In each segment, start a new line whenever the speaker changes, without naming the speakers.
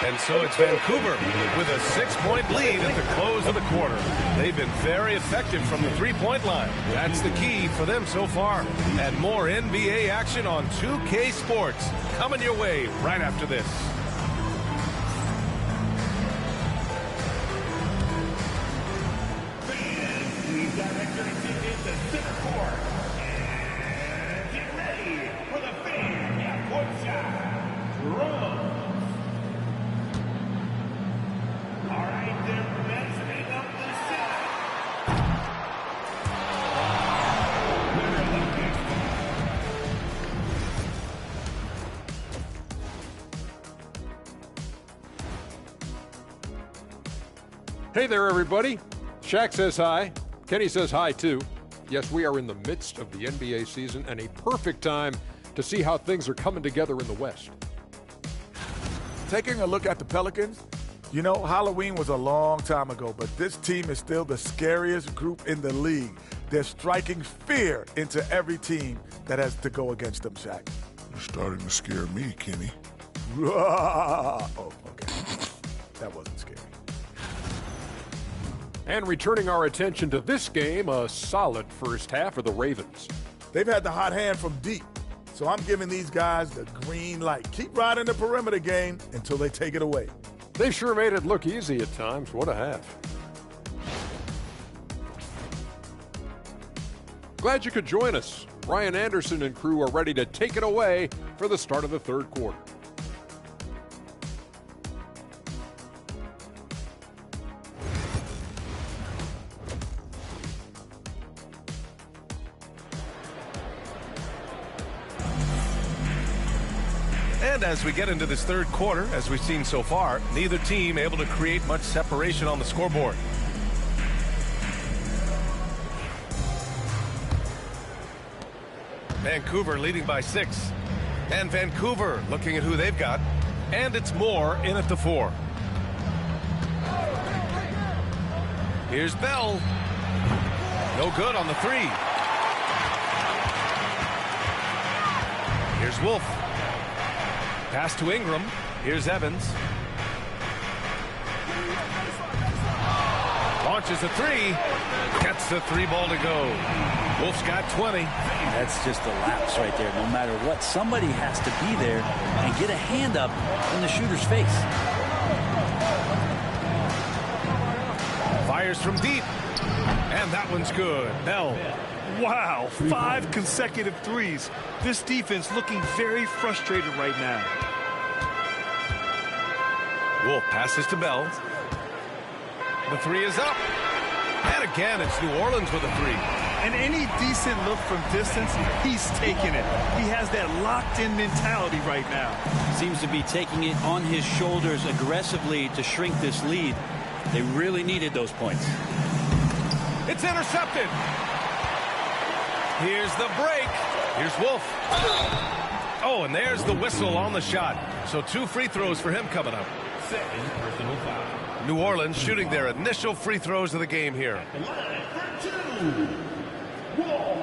And so it's Vancouver with a 6-point lead at the close of the quarter. They've been very effective from the three-point line. That's the key for them so far. And more NBA action on 2K Sports coming your way right after this.
We've directed attention to center court. And get ready for the fan half-court shot. Drums. All right, they're measuring up the shot.
Hey there, everybody. Shaq says hi. Kenny says hi, too. Yes, we are in the midst of the NBA season and a perfect time to see how things are coming together in the West.
Taking a look at the Pelicans, you know, Halloween was a long time ago, but this team is still the scariest group in the league. They're striking fear into every team that has to go against them, Shaq.
You're starting to scare me, Kenny.
Oh, okay. That wasn't scary.
And returning our attention to this game, a solid first half for the Ravens.
They've had the hot hand from deep, so I'm giving these guys the green light. Keep riding the perimeter game until they take it away.
They sure made it look easy at times. What a half. Glad you could join us. Ryan Anderson and crew are ready to take it away for the start of the third quarter.
And as we get into this third quarter, as we've seen so far, neither team able to create much separation on the scoreboard. Vancouver leading by 6. And Vancouver looking at who they've got. And it's Moore in at the 4. Here's Bell. No good on the 3. Here's Wolf. Pass to Ingram. Here's Evans. Launches a 3. Gets the 3 ball to go. Wolf's got 20.
That's just a lapse right there. No matter what, somebody has to be there and get a hand up in the shooter's face.
Fires from deep. And that one's good. Bell.
Wow, 5 consecutive threes. This defense looking very frustrated right now.
Wolf passes to Bell. The 3 is up. And again, it's New Orleans with a 3.
And any decent look from distance, he's taking it. He has that locked-in mentality right now.
Seems to be taking it on his shoulders aggressively to shrink this lead. They really needed those points.
It's intercepted. Here's the break. Here's Wolf. Oh, and there's the whistle on the shot. So 2 free throws for him coming up.
Second personal foul.
New Orleans shooting their initial free throws of the game here.
Line for 2. Wall.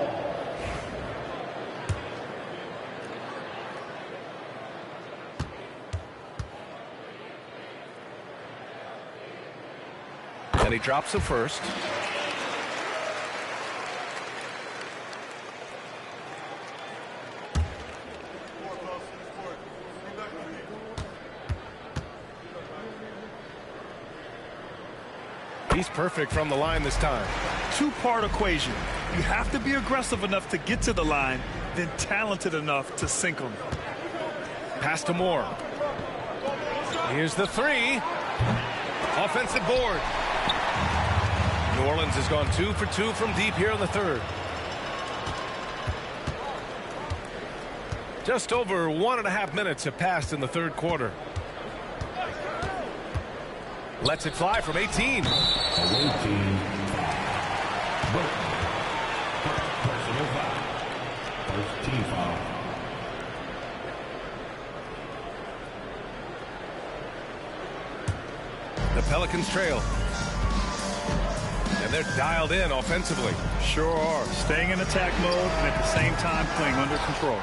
And he drops the first. He's perfect from the line this time.
2-part equation. You have to be aggressive enough to get to the line, then talented enough to sink them.
Pass to Moore. Here's the 3. Offensive board. New Orleans has gone 2 for 2 from deep here in the third. Just over 1.5 minutes have passed in the third quarter. Lets it fly from 18.
Away team. Personal foul. First team foul.
The Pelicans trail. And they're dialed in offensively.
Sure are. Staying in attack mode and at the same time playing under control.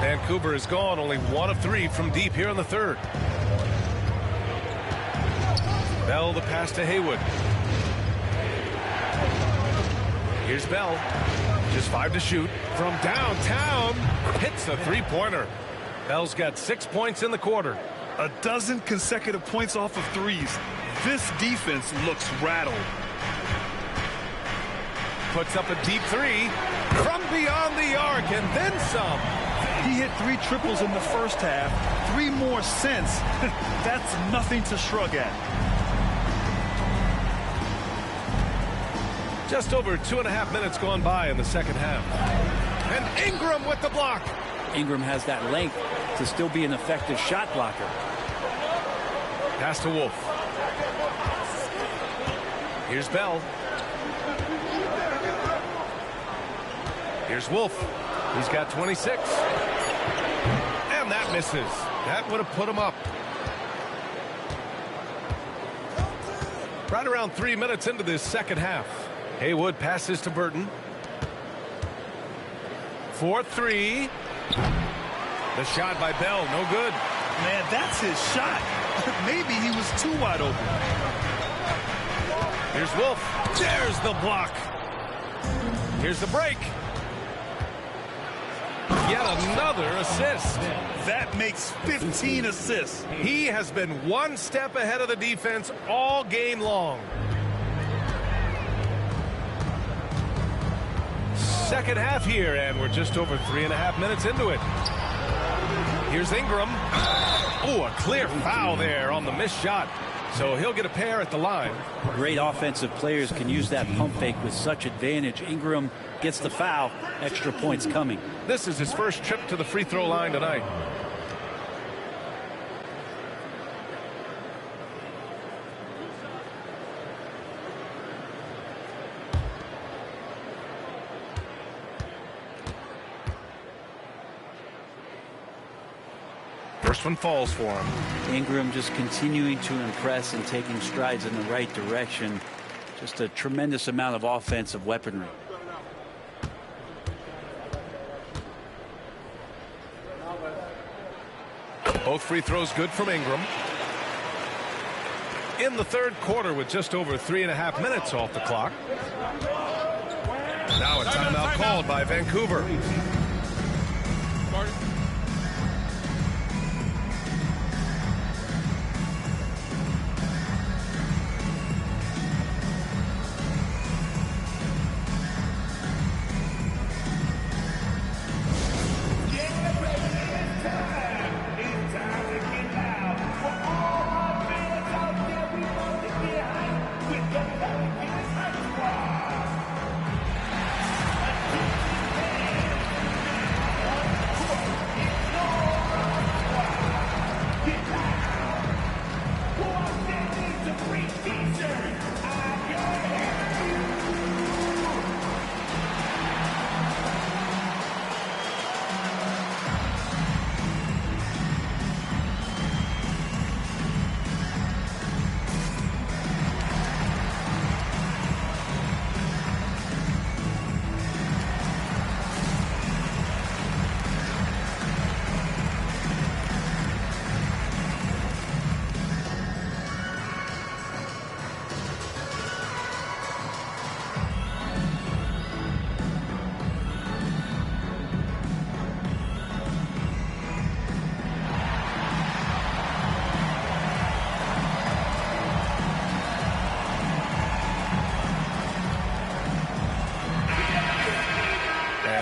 Vancouver has gone only 1 of 3 from deep here in the third. Bell the pass to Haywood. Here's Bell. Just 5 to shoot. From downtown, hits the three-pointer. Bell's got 6 points in the quarter.
A dozen consecutive points off of threes. This defense looks rattled.
Puts up a deep three from beyond the arc and then some.
He hit 3 triples in the first half. 3 more since. That's nothing to shrug at.
Just over 2.5 minutes gone by in the second half. And Ingram with the block.
Ingram has that length to still be an effective shot blocker.
Pass to Wolf. Here's Bell. Here's Wolf. He's got 26. And that misses. That would have put him up. Right around 3 minutes into this second half. Haywood passes to Burton. 4-3. The shot by Bell, no good.
Man, that's his shot. Maybe he was too wide open.
Here's Wolf. There's the block. Here's the break. Yet another assist.
That makes 15 assists.
He has been one step ahead of the defense all game long. Second half here, and we're just over 3.5 minutes into it. Here's Ingram. Oh, a clear foul there on the missed shot. So he'll get a pair at the line.
Great offensive players can use that pump fake with such advantage. Ingram gets the foul. Extra points coming.
This is his first trip to the free throw line tonight. First one falls for him.
Ingram just continuing to impress and taking strides in the right direction. Just a tremendous amount of offensive weaponry.
Both free throws good from Ingram. In the third quarter with just over 3.5 minutes off the clock. Now a timeout called by Vancouver.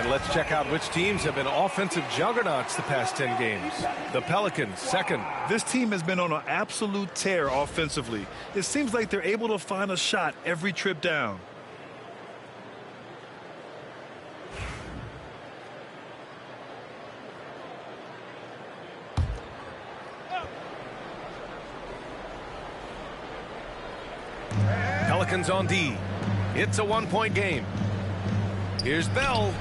Let's check out which teams have been offensive juggernauts the past 10 games. The Pelicans, second.
This team has been on an absolute tear offensively. It seems like they're able to find a shot every trip down.
Pelicans on D. It's a 1-point game. Here's Bell.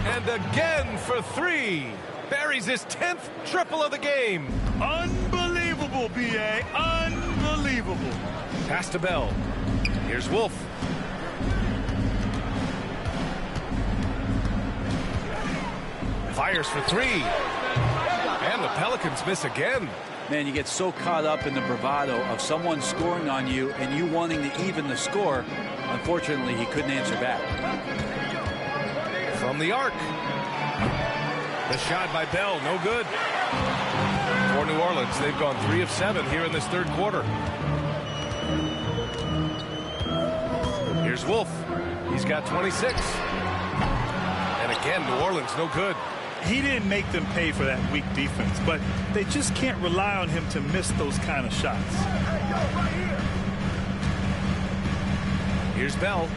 And again for 3. Buries his 10th triple of the game.
Unbelievable, B.A. Unbelievable.
Pass to Bell. Here's Wolf. Fires for 3. And the Pelicans miss again.
Man, you get so caught up in the bravado of someone scoring on you and you wanting to even the score. Unfortunately, he couldn't answer back.
From the arc. The shot by Bell, no good. For New Orleans, they've gone 3 of 7 here in this third quarter. Here's Wolf. He's got 26. And again, New Orleans, no good.
He didn't make them pay for that weak defense, but they just can't rely on him to miss those kind of shots.
Here's Bell.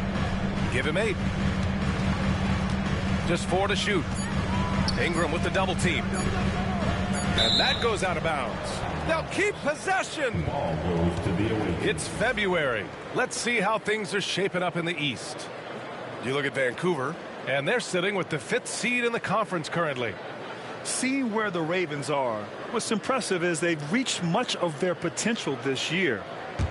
Give him 8. Just 4 to shoot. Ingram with the double team. And that goes out of bounds. They'll keep possession. It's February. Let's see how things are shaping up in the East. You look at Vancouver, and they're sitting with the 5th seed in the conference currently.
Seeing where the Ravens are, what's impressive is they've reached much of their potential this year.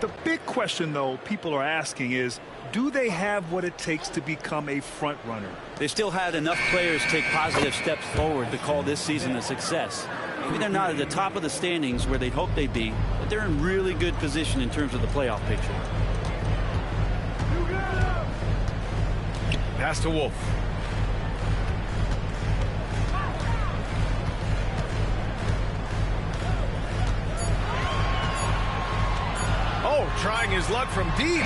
The big question, though, people are asking is, do they have what it takes to become a front runner?
They still had enough players take positive steps forward to call this season a success. Maybe they're not at the top of the standings where they'd hope they'd be, but they're in really good position in terms of the playoff picture.
Pass to Wolf. Oh, trying his luck from deep.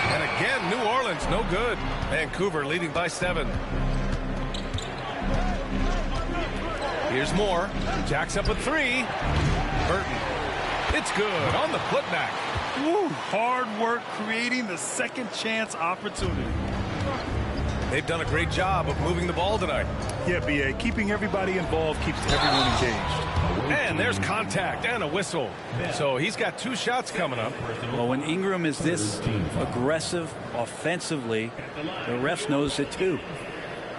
And again, New Orleans, no good. Vancouver leading by 7. Here's Moore. Jacks up a 3. Burton. It's good on the putback.
Woo, hard work creating the second chance opportunity.
They've done a great job of moving the ball tonight.
Yeah, B.A., keeping everybody involved keeps everyone engaged.
And there's contact and a whistle. So he's got 2 shots coming up.
Well, when Ingram is this aggressive offensively, the refs knows it too.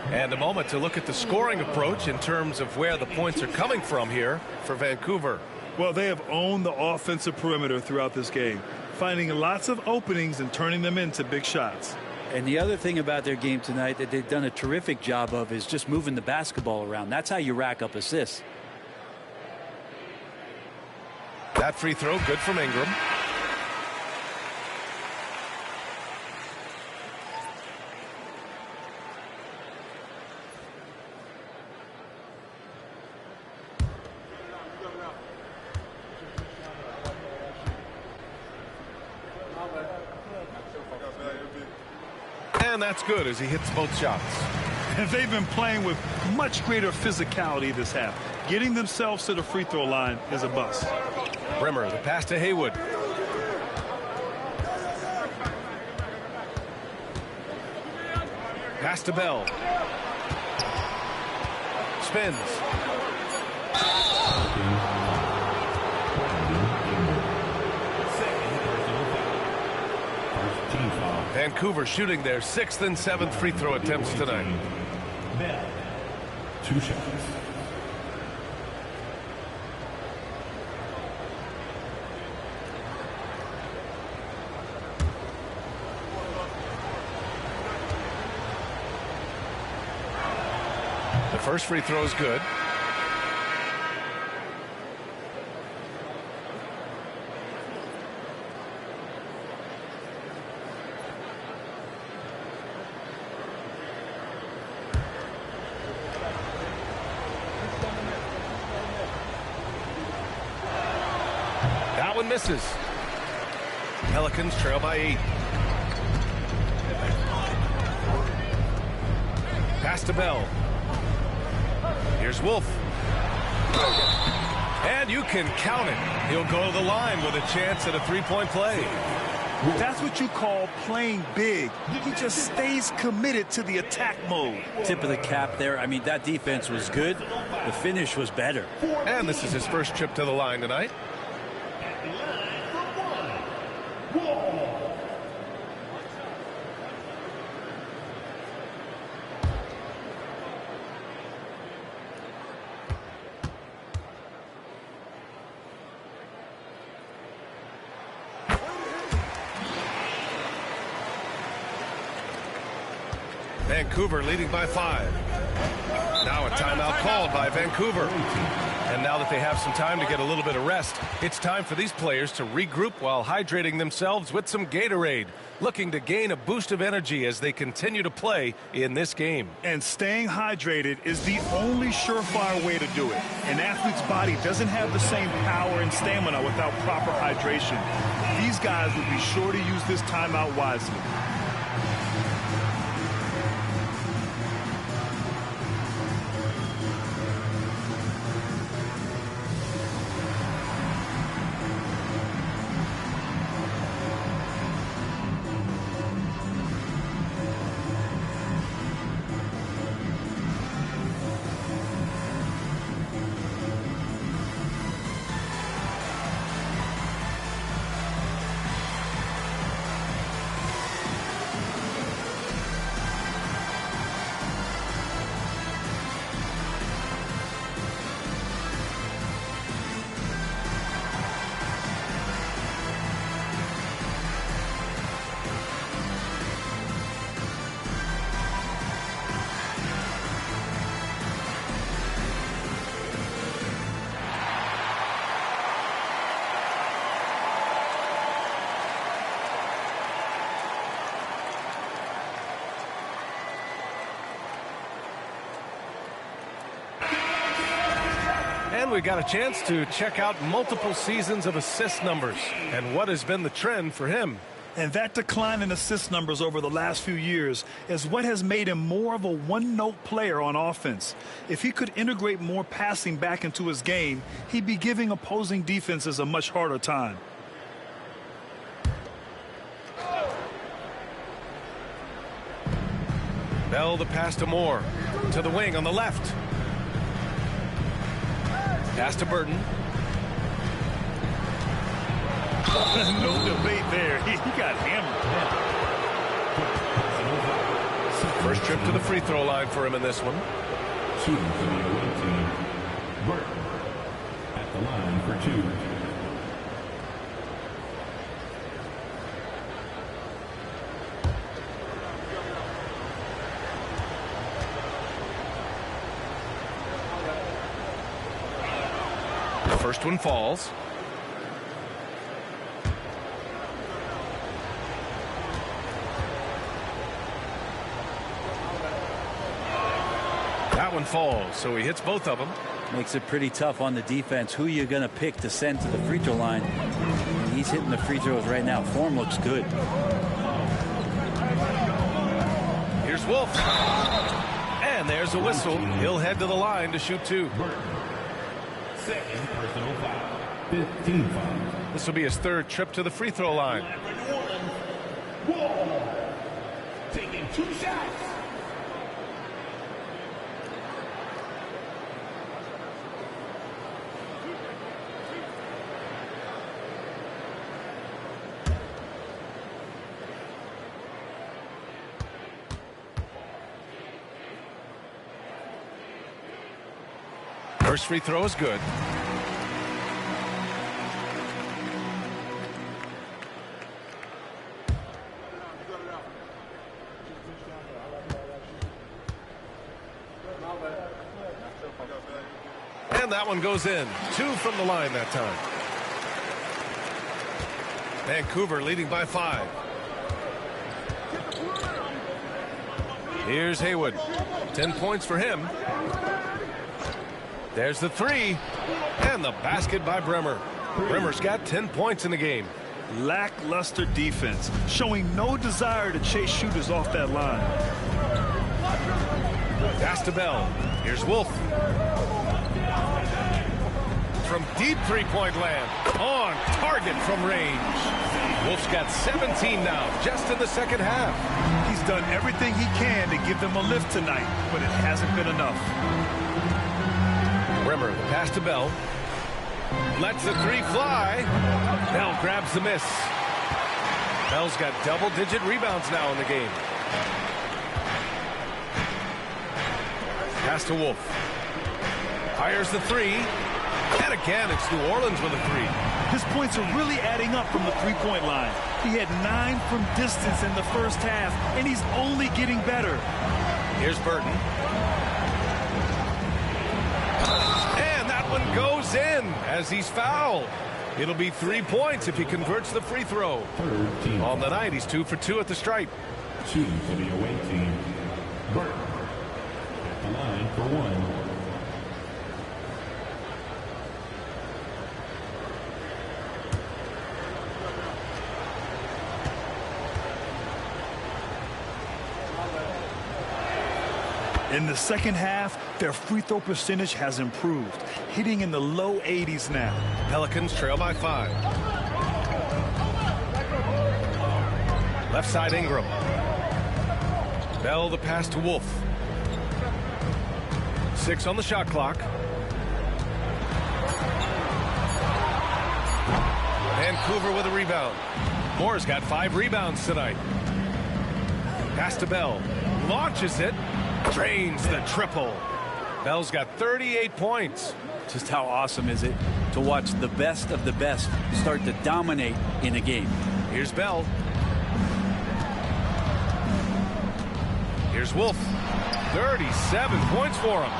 And a moment to look at the scoring approach in terms of where the points are coming from here for Vancouver.
Well, they have owned the offensive perimeter throughout this game, finding lots of openings and turning them into big shots.
And the other thing about their game tonight that they've done a terrific job of is just moving the basketball around. That's how you rack up assists.
That free throw good from Ingram. And that's good as he hits both shots.
And they've been playing with much greater physicality this half. Getting themselves to the free throw line is a bust.
Brimmer, the pass to Haywood. Pass to Bell. Spins. Vancouver shooting their 6th and 7th free throw attempts tonight.
2 shots.
The first free throw is good. That one misses. Pelicans trail by 8. Pass to Bell. Here's Wolf. And you can count it. He'll go to the line with a chance at a 3-point play.
That's what you call playing big. He just stays committed to the attack mode.
Tip of the cap there. I mean, that defense was good. The finish was better.
And this is his first trip to the line tonight. Vancouver leading by 5. Now a timeout called by Vancouver. And now that they have some time to get a little bit of rest, it's time for these players to regroup while hydrating themselves with some Gatorade, looking to gain a boost of energy as they continue to play in this game.
And staying hydrated is the only surefire way to do it. An athlete's body doesn't have the same power and stamina without proper hydration. These guys will be sure to use this timeout wisely.
And we got a chance to check out multiple seasons of assist numbers and what has been the trend for him.
And that decline in assist numbers over the last few years is what has made him more of a one-note player on offense. If he could integrate more passing back into his game, he'd be giving opposing defenses a much harder time.
Bell the pass to Moore. To the wing on the left. Pass to Burton.
No debate there. He got hammered.
First trip to the free throw line for him in this one.
Shooting for the away team, Burton at the line for two.
First one falls. That one falls, so he hits both of them.
Makes it pretty tough on the defense. Who you're going to pick to send to the free throw line. And he's hitting the free throws right now. Form looks good.
Here's Wolf. And there's a whistle. He'll head to the line to shoot two.
Second personal foul. 15 fouls.
This will be his third trip to the free throw line.
Whoa. Taking two shots.
First free throw is good. And that one goes in. Two from the line that time. Vancouver leading by 5. Here's Haywood. 10 points for him. There's the three. And the basket by Bremer. Bremer's got 10 points in the game.
Lackluster defense, showing no desire to chase shooters off that line.
Pass to Bell. Here's Wolf. From deep three-point land. On target from range. Wolf's got 17 now, just in the second half.
He's done everything he can to give them a lift tonight, but it hasn't been enough.
Bremer, the pass to Bell. Lets the three fly. Bell grabs the miss. Bell's got double-digit rebounds now in the game. Pass to Wolf. Fires the three. And again, it's New Orleans with a three.
His points are really adding up from the three-point line. He had 9 from distance in the first half, and he's only getting better.
Here's Burton. And that one goes in as he's fouled. It'll be 3 points if he converts the free throw. On the night, he's 2 for 2 at the stripe.
2 for the away team. Burton at the line for 1.
In the second half, their free throw percentage has improved, hitting in the low 80s now.
Pelicans trail by 5. Left side Ingram. Bell the pass to Wolf. 6 on the shot clock. Vancouver with a rebound. Moore's got 5 rebounds tonight. Pass to Bell. Launches it. Drains the triple. Bell's got 38 points.
Just how awesome is it to watch the best of the best start to dominate in a game.
Here's Bell. Here's Wolf. 37 points for him.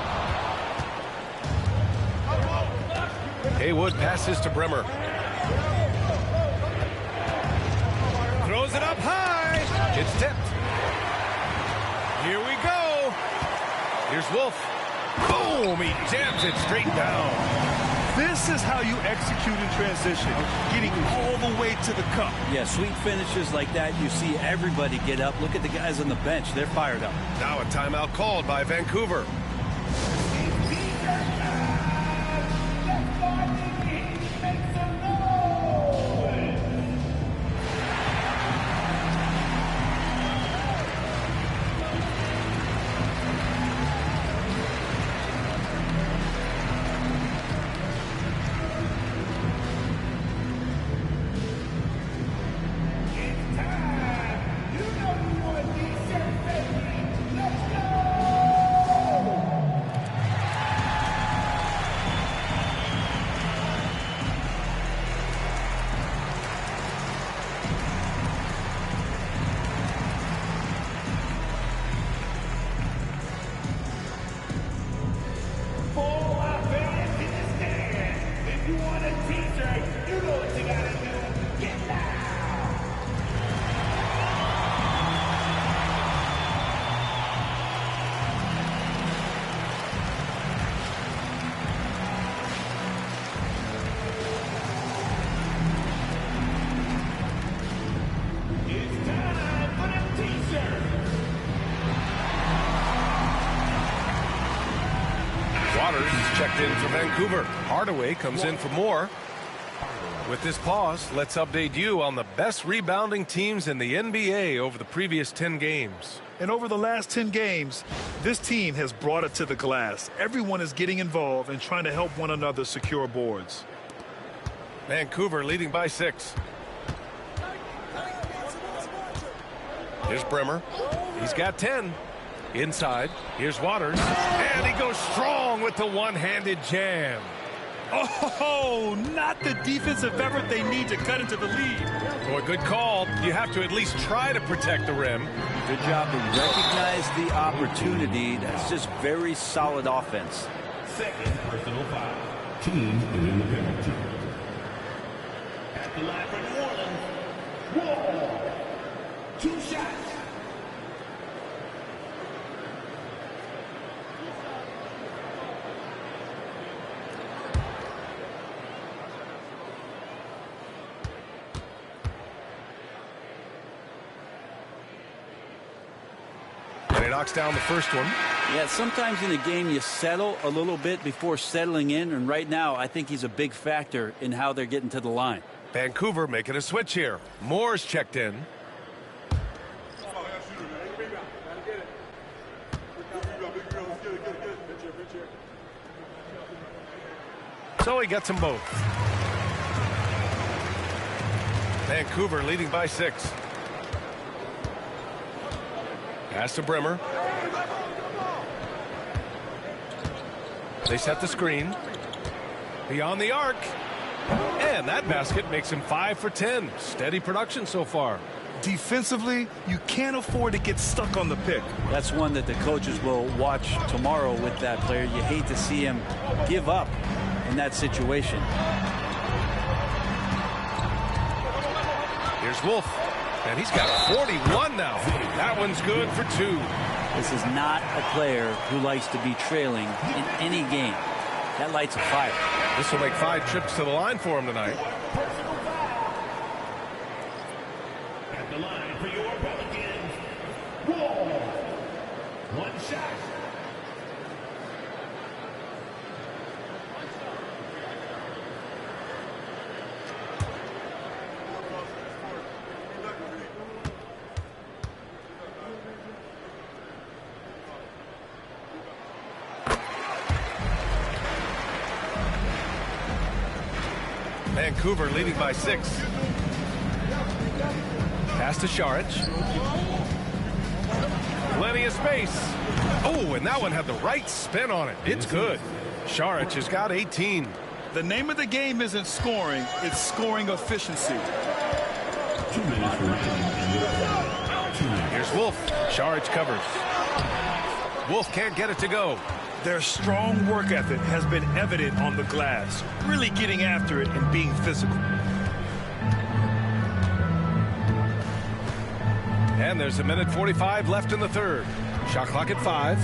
Haywood passes to Bremer. Throws it up high. It's tipped. Here we go. Here's Wolf. Boom! He jams it straight down.
This is how you execute in transition, getting all the way to the cup.
Yeah, sweet finishes like that. You see everybody get up. Look at the guys on the bench. They're fired up.
Now a timeout called by Vancouver. Checked in for Vancouver. Hardaway comes in for Moore. With this pause, let's update you on the best rebounding teams in the NBA over the previous 10 games.
And over the last 10 games, this team has brought it to the glass. Everyone is getting involved and trying to help one another secure boards.
Vancouver leading by 6. Here's Bremer. He's got 10. Inside, here's Waters, and he goes strong with the one-handed jam.
Oh, not the defensive effort they need to cut into the lead.
Boy, good call. You have to at least try to protect the rim.
Good job to recognize the opportunity. That's just very solid offense.
Second personal foul. Team is in the penalty. At the line for New Orleans. Wall. 2 shots.
He knocks down the first one.
Yeah, sometimes in a game you settle a little bit before settling in, and right now I think he's a big factor in how they're getting to the line.
Vancouver making a switch here. Moore's checked in. So he gets them both. Vancouver leading by 6. Pass to Bremer. They set the screen. Beyond the arc. And that basket makes him 5 for 10. Steady production so far.
Defensively, you can't afford to get stuck on the pick.
That's one that the coaches will watch tomorrow with that player. You hate to see him give up in that situation.
Here's Wolf, and he's got 41 now. That one's good for 2.
This is not a player who likes to be trailing in any game. That lights a fire.
This will make 5 trips to the line for him tonight.
At the line for your Pelicans, Wall. 1 shot.
Vancouver leading by 6. Pass to Šarić. Plenty of space. Oh, and that one had the right spin on it. It's good. Šarić has got 18.
The name of the game isn't scoring, it's scoring efficiency.
Here's Wolf. Šarić covers. Wolf can't get it to go.
Their strong work ethic has been evident on the glass, really getting after it and being physical.
And there's 1:45 left in the third. Shot clock at 5.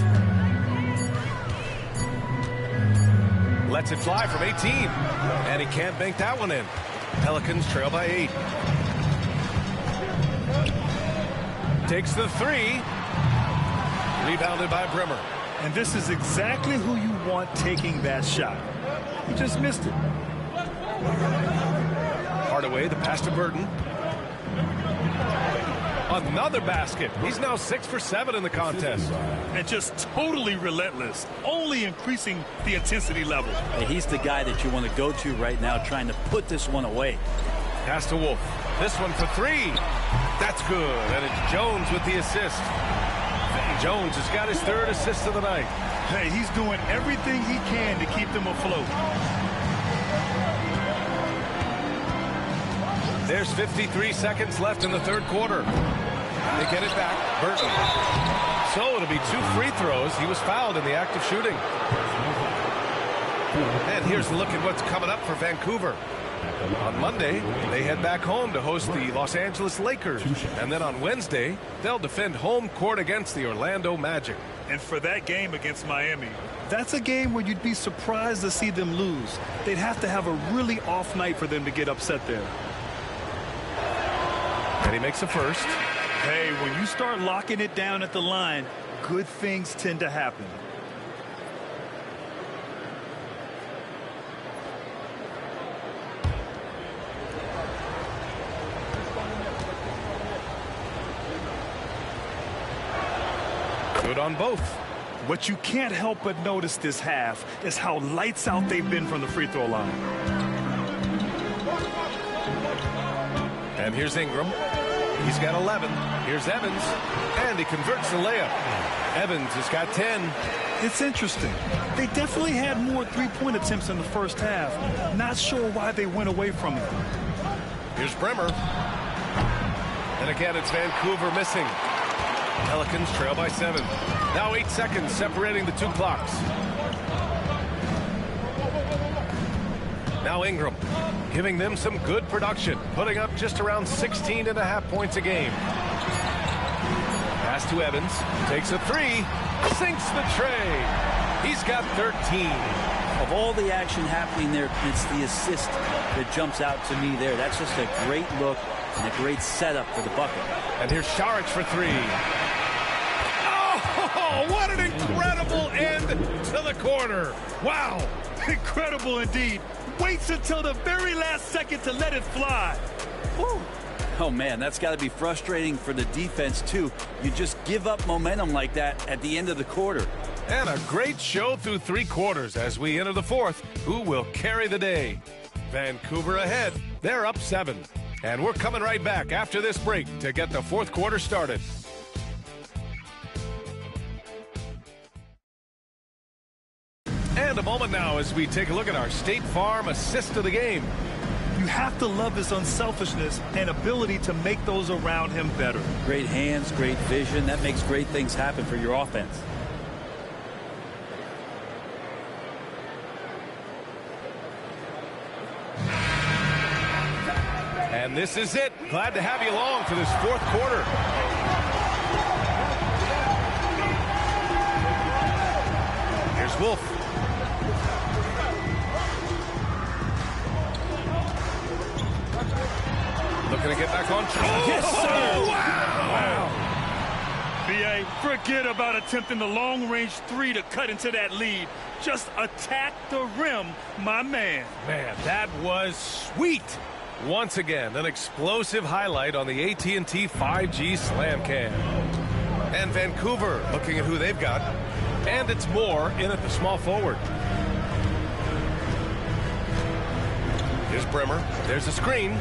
Lets it fly from 18. And he can't bank that one in. Pelicans trail by 8. Takes the 3. Rebounded by Brimmer.
And this is exactly who you want taking that shot. He just missed it.
Hardaway, the pass to Burton. Another basket. He's now 6 for 7 in the contest.
And just totally relentless, only increasing the intensity level.
Hey, he's the guy that you want to go to right now, trying to put this one away.
Pass to Wolf. This one for 3. That's good. And it's Jones with the assist. Jones has got his 3rd assist of the night.
Hey, he's doing everything he can to keep them afloat.
There's 53 seconds left in the third quarter. They get it back. Burton. So it'll be 2 free throws. He was fouled in the act of shooting. And here's a look at what's coming up for Vancouver. On Monday, they head back home to host the Los Angeles Lakers. And then on Wednesday, they'll defend home court against the Orlando Magic.
And for that game against Miami, that's a game where you'd be surprised to see them lose. They'd have to have a really off night for them to get upset there.
And he makes a first.
Hey, when you start locking it down at the line, good things tend to happen.
Good on both.
What you can't help but notice this half is how lights out they've been from the free throw line.
And here's Ingram. He's got 11. Here's Evans. And he converts the layup. Evans has got 10.
It's interesting. They definitely had more three-point attempts in the first half. Not sure why they went away from it.
Here's Brimmer. And again, it's Vancouver missing. Pelicans trail by 7. Now 8 seconds separating the 2 clocks. Now Ingram, giving them some good production, putting up just around 16.5 points a game. Pass to Evans, takes a 3, sinks the tray. He's got 13.
Of all the action happening there, it's the assist that jumps out to me there. That's just a great look and a great setup for the bucket.
And here's Šarić for 3. Oh, what an incredible end to the quarter.
Wow, incredible indeed. Waits until the very last second to let it fly.
Woo. Oh, man, that's got to be frustrating for the defense, too. You just give up momentum like that at the end of the quarter.
And a great show through 3 quarters as we enter the 4th. Who will carry the day? Vancouver ahead. They're up 7. And we're coming right back after this break to get the 4th quarter started. And a moment now as we take a look at our State Farm assist of the game.
You have to love his unselfishness and ability to make those around him better.
Great hands, great vision. That makes great things happen for your offense.
And this is it. Glad to have you along for this fourth quarter. Here's Wolf. Looking to get back on track.
Yes, sir.
Wow.
B.A., forget about attempting the long-range three to cut into that lead. Just attack the rim, my man.
Man, that was sweet. Once again, an explosive highlight on the AT&T 5G Slam Cam. And Vancouver looking at who they've got. And it's more in at the small forward. Here's Bremer. There's a screen.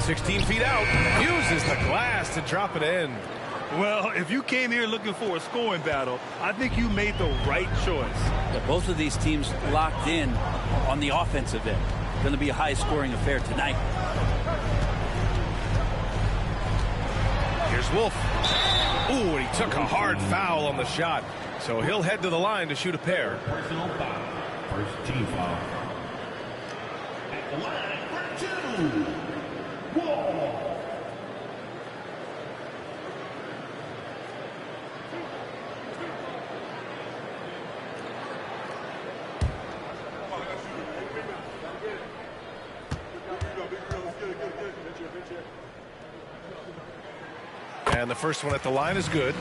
"16 feet out." Uses the glass to drop it in.
Well, if you came here looking for a scoring battle, I think you made the right choice.
Yeah, both of these teams locked in on the offensive end. Going to be a high-scoring affair tonight.
Here's Wolf. Ooh, and he took a hard foul on the shot. So he'll head to the line to shoot a pair.
Personal foul. First team foul. At the line for two. Wall.
And the first one at the line is good.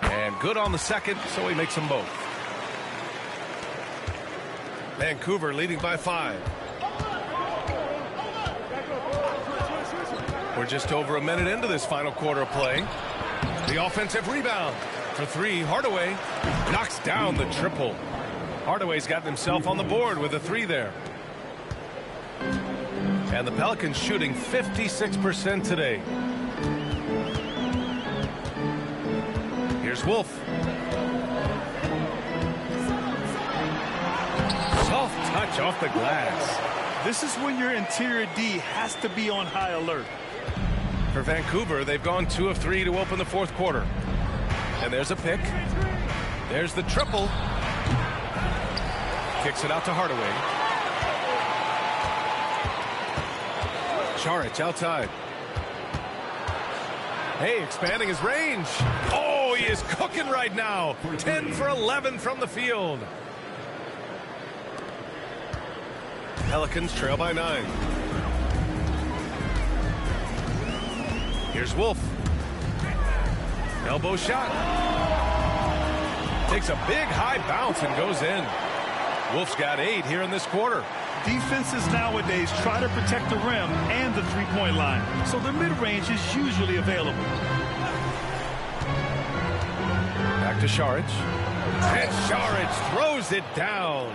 And good on the second, so he makes them both. Vancouver leading by 5. We're just over a minute into this final quarter of play. The offensive rebound for 3. Hardaway knocks down the triple. Hardaway's gotten himself on the board with a 3 there. And the Pelicans shooting 56% today. Here's Wolf. Soft touch off the glass.
This is when your interior D has to be on high alert.
For Vancouver, they've gone 2 of 3 to open the fourth quarter. And there's a pick. There's the triple. Kicks it out to Hardaway. Saric outside. Hey, expanding his range. Oh, he is cooking right now. 10 for 11 from the field. Pelicans trail by 9. Here's Wolf. Elbow shot. Takes a big high bounce and goes in. Wolf's got 8 here in this quarter.
Defenses nowadays try to protect the rim and the three-point line, so the mid-range is usually available.
Back to Saric. And Saric throws it down.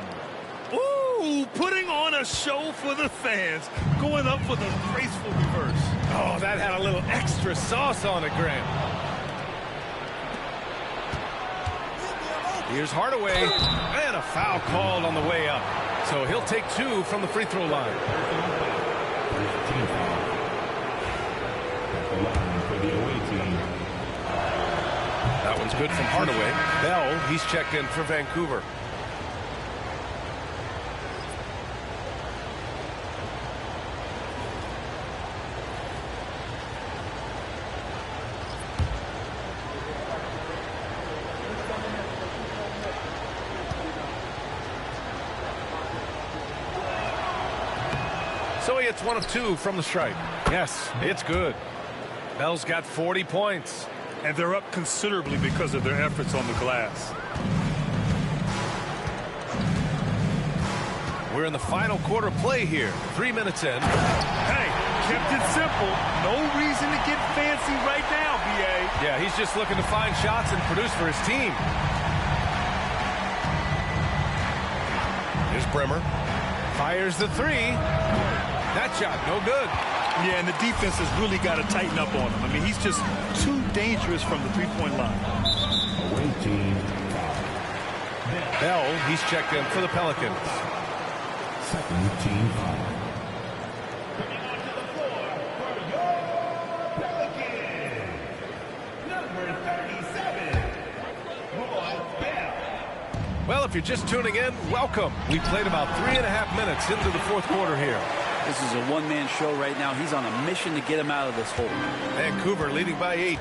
Ooh, putting on a show for the fans, going up for the graceful reverse.
Oh, that had a little extra sauce on it, Grant. Here's Hardaway, and a foul called on the way up. So he'll take 2 from the free throw line. That one's good from Hardaway. Bell, he's checked in for Vancouver. So he hits 1 of 2 from the strike. Yes, it's good. Bell's got 40 points.
And they're up considerably because of their efforts on the glass.
We're in the final quarter play here. 3 minutes in.
Hey, kept it simple. No reason to get fancy right now, B.A.
Yeah, he's just looking to find shots and produce for his team. Here's Bremer. Fires the 3. That shot, no good.
Yeah, and the defense has really got to tighten up on him. I mean, he's just too dangerous from the three-point line.
Away team.
Bell, he's checked in for the Pelicans.
second team foul. Coming onto the floor for your Pelicans, number 37, Roy Bell.
Well, if you're just tuning in, welcome. We played about 3.5 minutes into the fourth quarter here.
This is a one-man show right now. He's on a mission to get him out of this hole.
Vancouver leading by 8.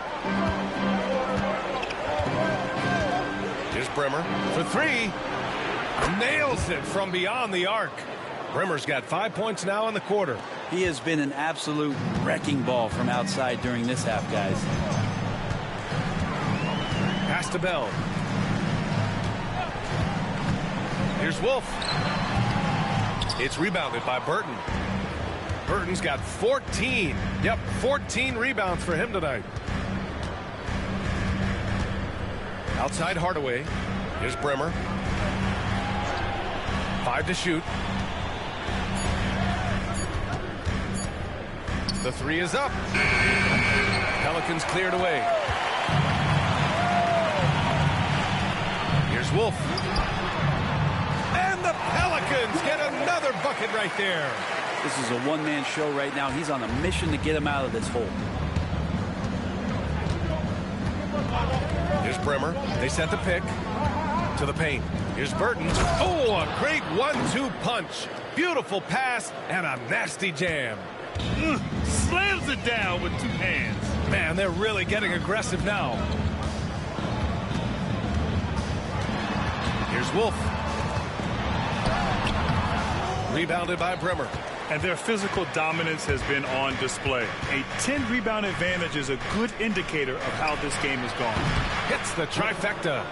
Here's Brimmer for 3. Nails it from beyond the arc. Brimmer's got 5 points now in the quarter.
He has been an absolute wrecking ball from outside during this half, guys.
Pass to Bell. Here's Wolf. It's rebounded by Burton. Burton's got 14. Yep, 14 rebounds for him tonight. Outside Hardaway. Here's Brimmer. 5 to shoot. The 3 is up. Pelicans cleared away. Here's Wolf. And the Pelicans get another bucket right there.
This is a one-man show right now. He's on a mission to get him out of this hole.
Here's Brimmer. They set the pick to the paint. Here's Burton. Oh, a great 1-2 punch. Beautiful pass and a nasty jam.
Slams it down with 2 hands.
Man, they're really getting aggressive now. Here's Wolf. Rebounded by Brimmer.
And their physical dominance has been on display. A 10-rebound advantage is a good indicator of how this game has gone.
Hits the trifecta.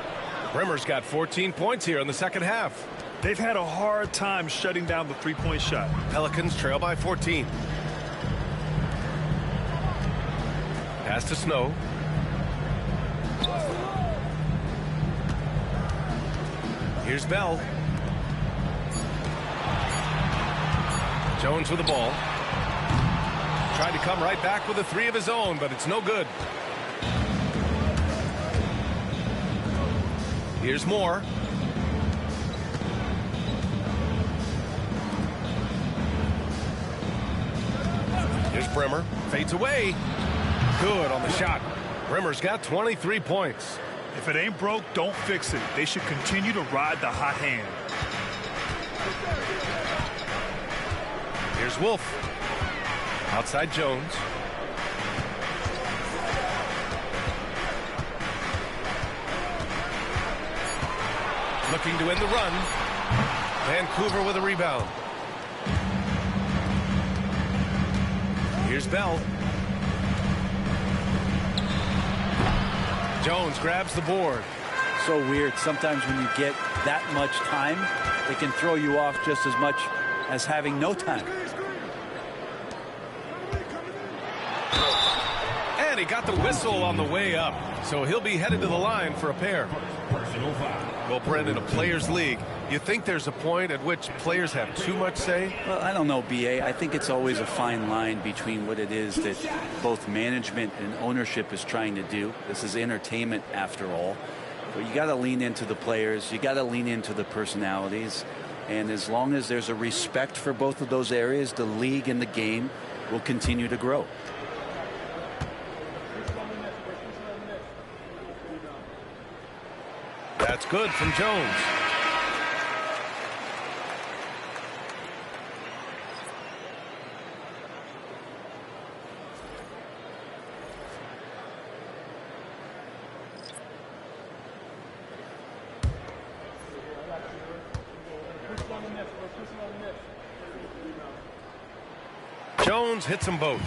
Brimmer's got 14 points here in the second half.
They've had a hard time shutting down the three-point shot.
Pelicans trail by 14. Pass to Snow. Here's Bell. Jones with the ball. Tried to come right back with a 3 of his own, but it's no good. Here's Moore. Here's Brimmer. Fades away. Good on the shot. Brimmer's got 23 points.
If it ain't broke, don't fix it. They should continue to ride the hot hand.
Here's Wolf. Outside Jones. Looking to end the run. Vancouver with a rebound. Here's Bell. Jones grabs the board.
So weird. Sometimes when you get that much time, it can throw you off just as much as having no time.
And he got the whistle on the way up. So he'll be headed to the line for a pair.
Personal foul.
Well, Brent, in a players' league, you think there's a point at which players have too much say?
Well, I don't know, B.A. I think it's always a fine line between what it is that both management and ownership is trying to do. This is entertainment, after all. But you got to lean into the players. You got to lean into the personalities. And as long as there's a respect for both of those areas, the league and the game will continue to grow.
That's good from Jones. Jones hits them both.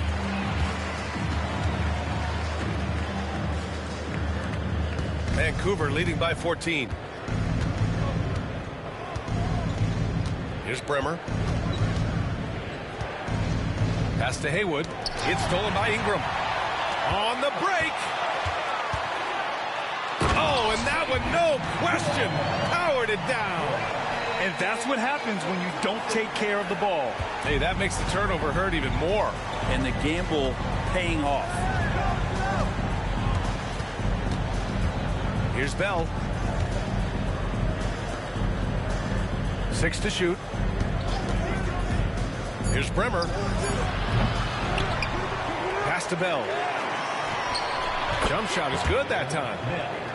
Vancouver leading by 14. Here's Brimmer. Pass to Haywood. It's stolen by Ingram. On the break. Oh, and that one, no question, powered it down.
And that's what happens when you don't take care of the ball.
Hey, that makes the turnover hurt even more.
And the gamble paying off.
Here's Bell. 6 to shoot. Here's Bremer. Pass to Bell. Jump shot is good that time.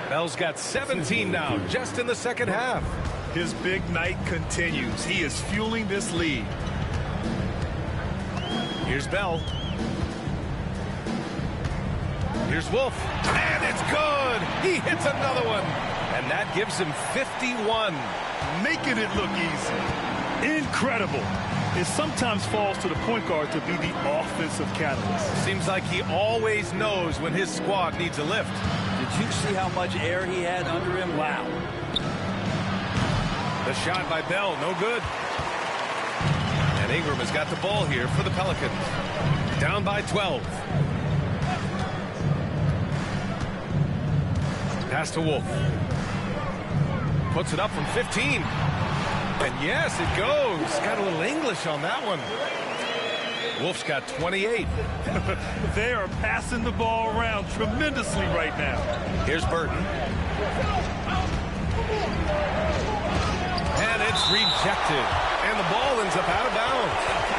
Bell's got 17 now, just in the second half.
His big night continues. He is fueling this lead.
Here's Bell. Here's Wolf. And it's good. He hits another one. And that gives him 51.
Making it look easy. Incredible. It sometimes falls to the point guard to be the offensive catalyst.
Seems like he always knows when his squad needs a lift.
Did you see how much air he had under him? Wow.
The shot by Bell, no good. And Ingram has got the ball here for the Pelicans. Down by 12. Pass to Wolf. Puts it up from 15. And yes, it goes. Got a little English on that one. Wolf's got 28.
They are passing the ball around tremendously right now.
Here's Burton. And it's rejected. And the ball ends up out of bounds.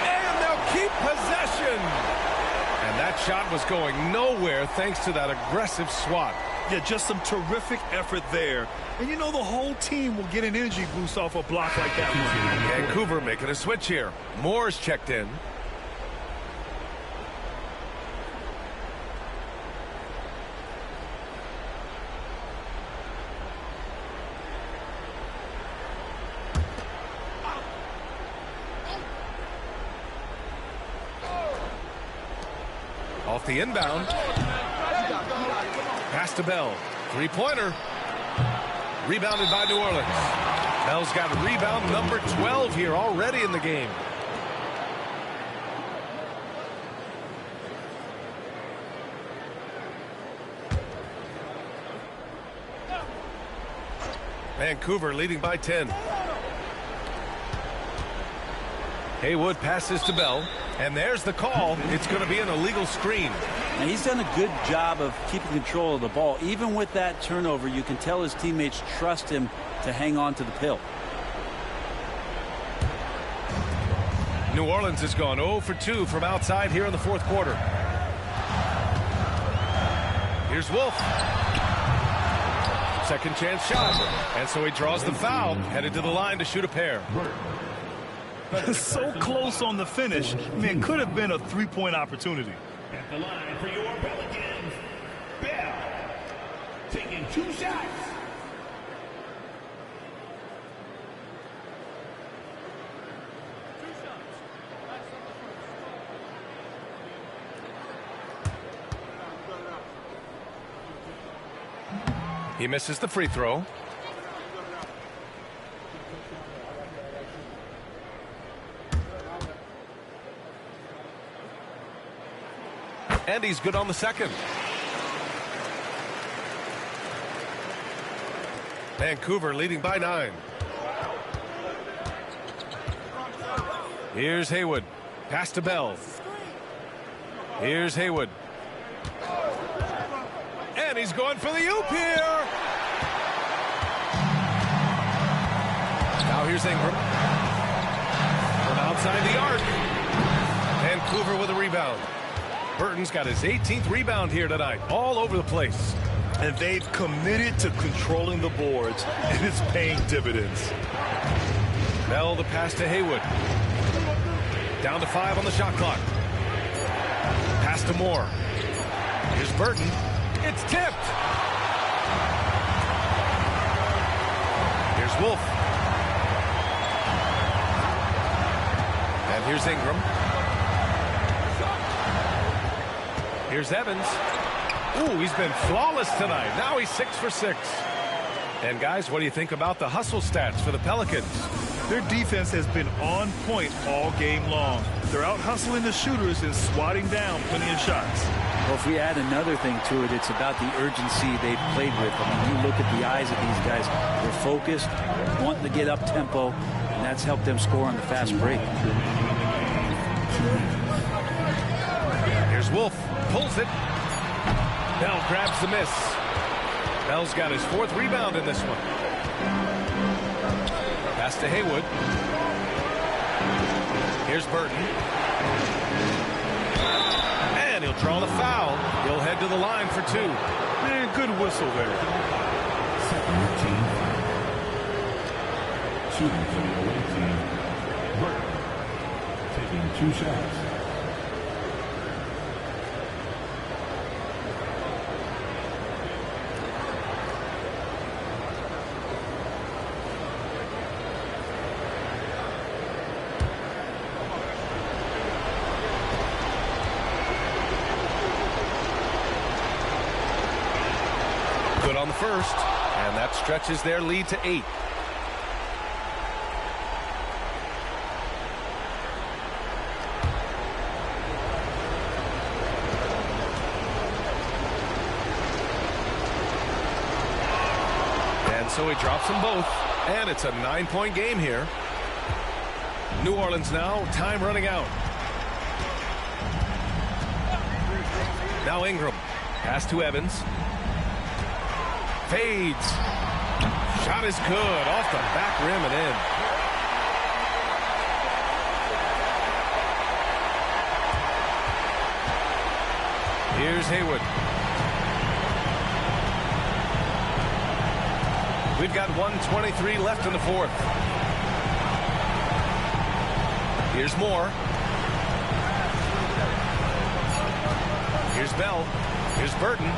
And they'll keep possession. And that shot was going nowhere thanks to that aggressive swat.
Yeah, just some terrific effort there. And you know the whole team will get an energy boost off a block like that one.
Vancouver making a switch here. Moore's checked in. Off the inbound. Pass to Bell. Three-pointer. Rebounded by New Orleans. Bell's got rebound number 12 here already in the game. Vancouver leading by 10. Haywood passes to Bell. And there's the call. It's going to be an illegal screen.
And he's done a good job of keeping control of the ball. Even with that turnover, you can tell his teammates trust him to hang on to the pill.
New Orleans has gone 0 for 2 from outside here in the fourth quarter. Here's Wolf. Second chance shot. And so he draws the foul, headed to the line to shoot a pair.
So close on the finish. I mean, it could have been a three-point opportunity.
At the line for your Pelicans, Bell taking 2 shots.
He misses the free throw. And he's good on the second. Vancouver leading by 9. Here's Haywood. Pass to Bell. Here's Haywood. And he's going for the oop here. Now here's Ingram. From outside the arc. Vancouver with a rebound. Burton's got his 18th rebound here tonight, all over the place.
And they've committed to controlling the boards, and it's paying dividends.
Bell the pass to Haywood. Down to 5 on the shot clock. Pass to Moore. Here's Burton. It's tipped. Here's Wolf. And here's Ingram. Here's Evans. Ooh, he's been flawless tonight. Now he's 6 for 6. And guys, what do you think about the hustle stats for the Pelicans?
Their defense has been on point all game long. They're out hustling the shooters and swatting down plenty of shots.
Well, if we add another thing to it, it's about the urgency they've played with. I mean, you look at the eyes of these guys. They're focused, wanting to get up tempo, and that's helped them score on the fast break.
Here's Wolf. Pulls it. Bell grabs the miss. Bell's got his 4th rebound in this one. Pass to Haywood. Here's Burton. And he'll draw the foul. He'll head to the line for 2.
Man, good whistle there.
Second team. Shooting for the away team. Burton taking 2 shots.
Good on the first, and that stretches their lead to 8. And so he drops them both, and it's a 9-point game here. New Orleans now, time running out. Now Ingram, pass to Evans. Fades. Shot is good. Off the back rim and in. Here's Haywood. We've got 1:23 left in the 4th. Here's Moore. Here's Bell. Here's Burton.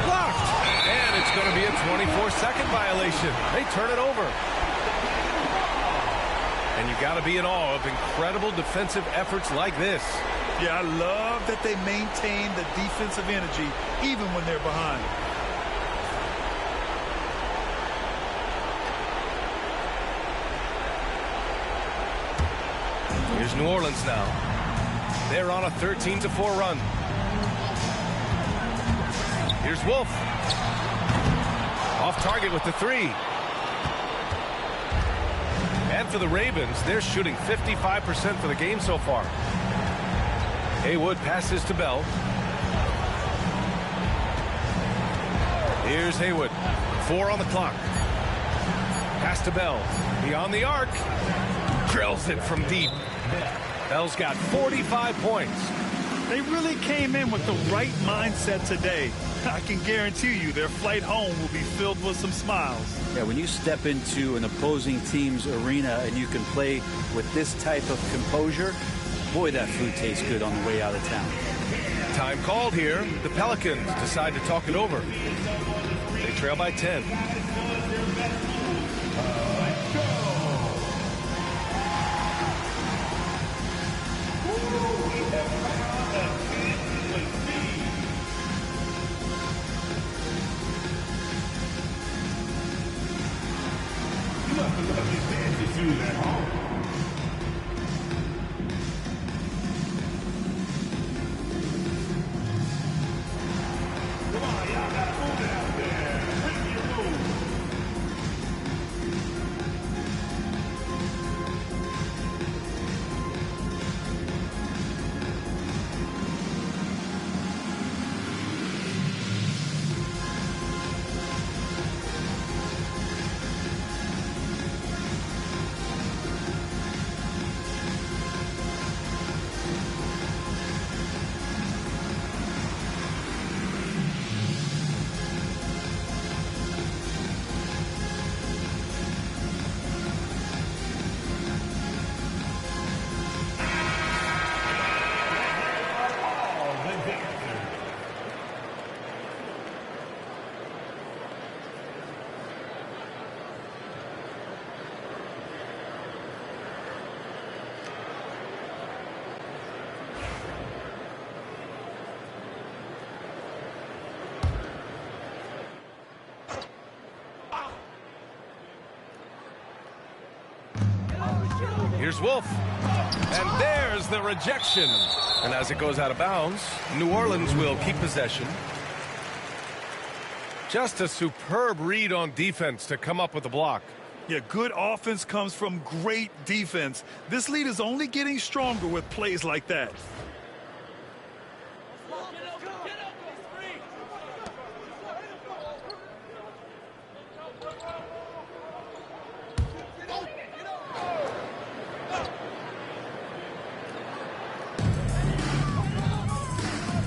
Blocked. And it's going to be a 24-second violation. They turn it over. And you've got to be in awe of incredible defensive efforts like this.
Yeah, I love that they maintain the defensive energy even when they're behind.
Here's New Orleans now. They're on a 13-4 run. Here's Wolf. Off target with the 3. And for the Ravens, they're shooting 55% for the game so far. Haywood passes to Bell. Here's Haywood. 4 on the clock. Pass to Bell. Beyond the arc. Drills it from deep. Bell's got 45 points.
They really came in with the right mindset today. I can guarantee you their flight home will be filled with some smiles.
Yeah, when you step into an opposing team's arena and you can play with this type of composure, boy, that food tastes good on the way out of town.
Time called here. The Pelicans decide to talk it over. They trail by 10. Here's Wolf. And there's the rejection. And as it goes out of bounds, New Orleans will keep possession. Just a superb read on defense to come up with the block.
Yeah, good offense comes from great defense. This lead is only getting stronger with plays like that.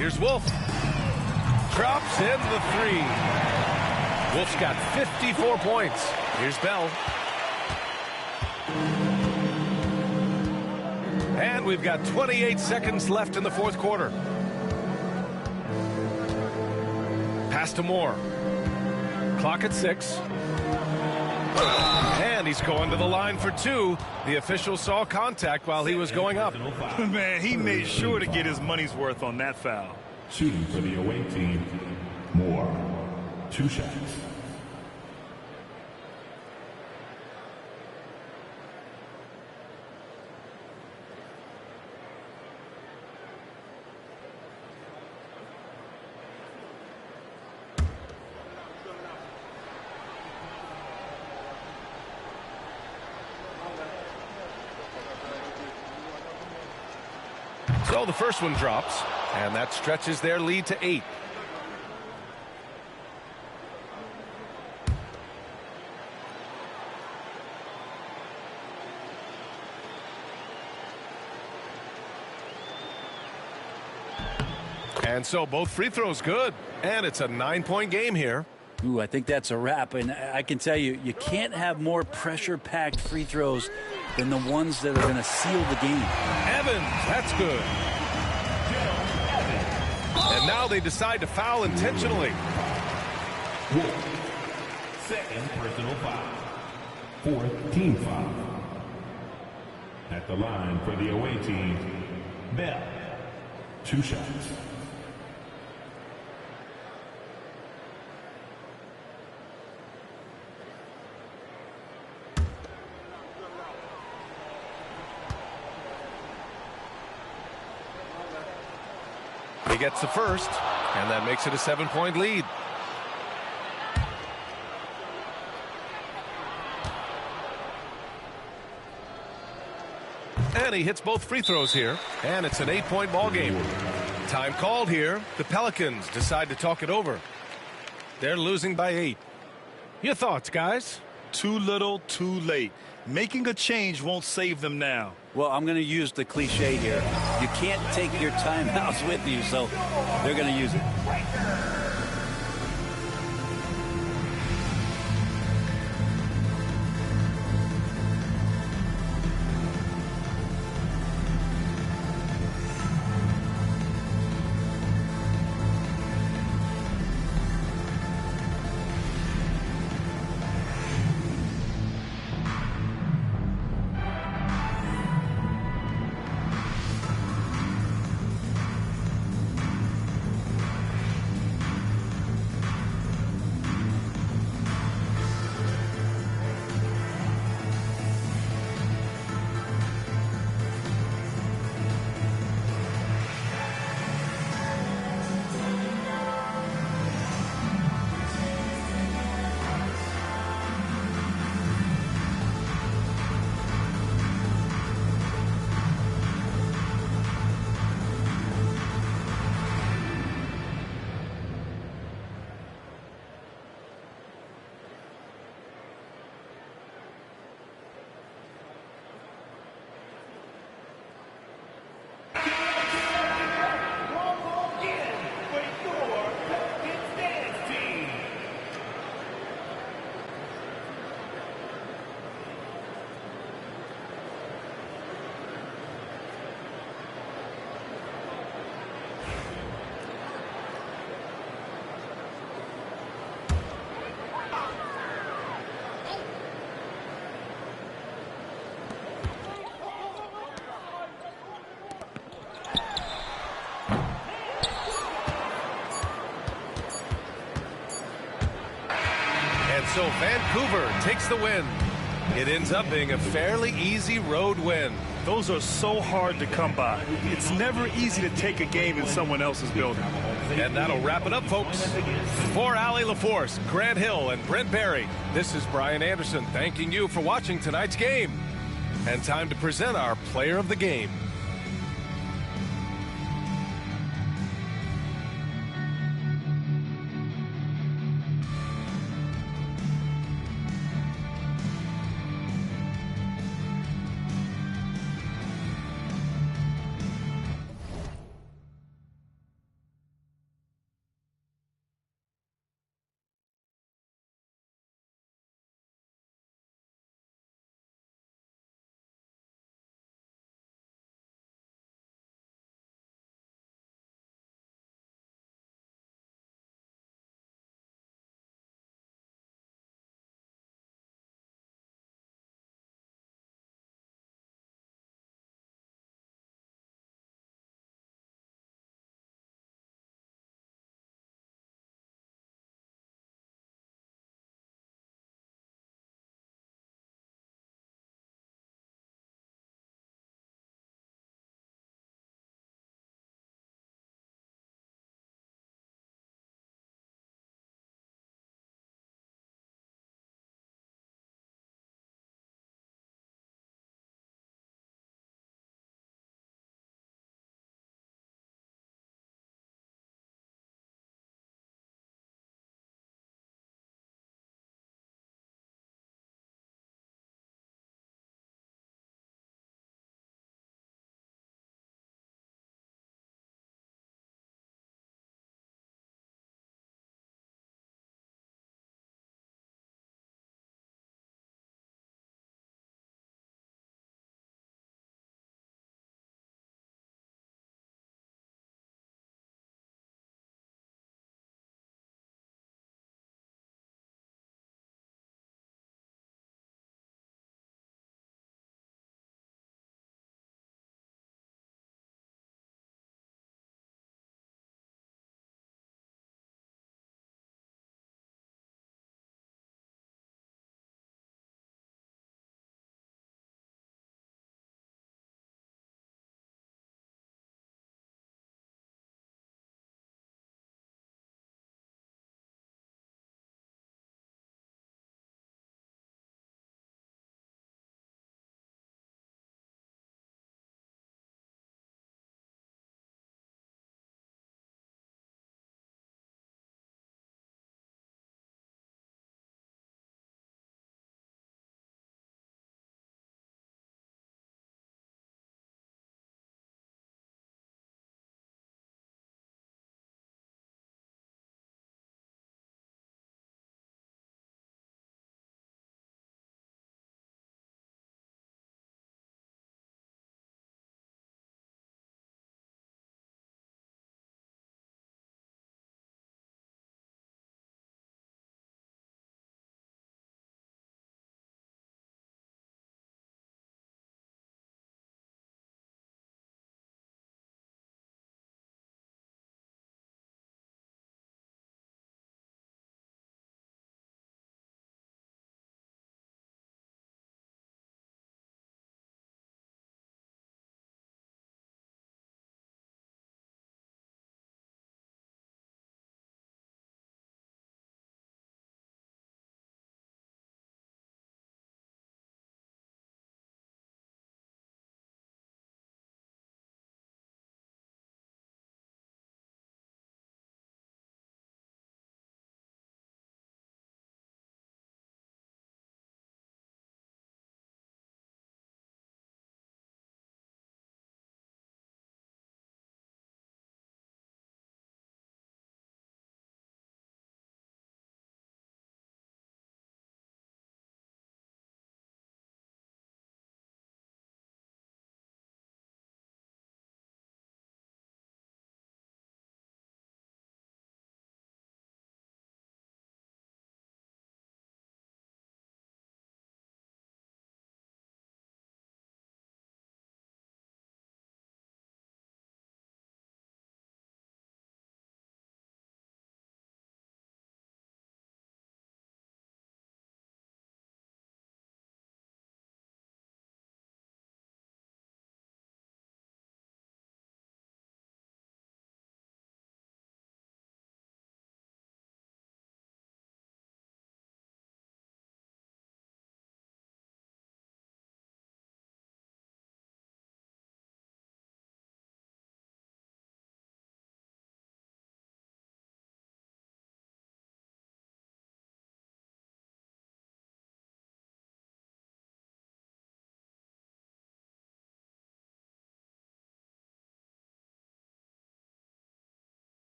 Here's Wolf. Drops in the three. Wolf's got 54 points. Here's Bell. And we've got 28 seconds left in the fourth quarter. Pass to Moore. Clock at 6. And he's going to the line for 2. The official saw contact while he was going up.
Man, he made sure to get his money's worth on that foul.
Shooting for the away team, Moore. 2 shots.
So the first one drops, and that stretches their lead to 8. And so both free throws good, and it's a 9-point game here.
Ooh, I think that's a wrap, and I can tell you, you can't have more pressure-packed free throws than the ones that are going to seal the game.
Evans, that's good. And now they decide to foul intentionally.
Wolf. Second personal foul. 4th team foul. At the line for the away team, Bell. 2 shots.
He gets the first, and that makes it a 7-point lead. And he hits both free throws here, and it's an 8-point ball game. Time called here. The Pelicans decide to talk it over. They're losing by 8. Your thoughts, guys?
Too little, too late. Making a change won't save them now.
Well, I'm going to use the cliche here. You can't take your timeouts with you, so they're going to use it.
So Vancouver takes the win. It ends up being a fairly easy road win.
Those are so hard to come by. It's never easy to take a game in someone else's building.
And that'll wrap it up, folks. For Allie LaForce, Grant Hill, and Brent Barry, this is Brian Anderson thanking you for watching tonight's game. And time to present our player of the game.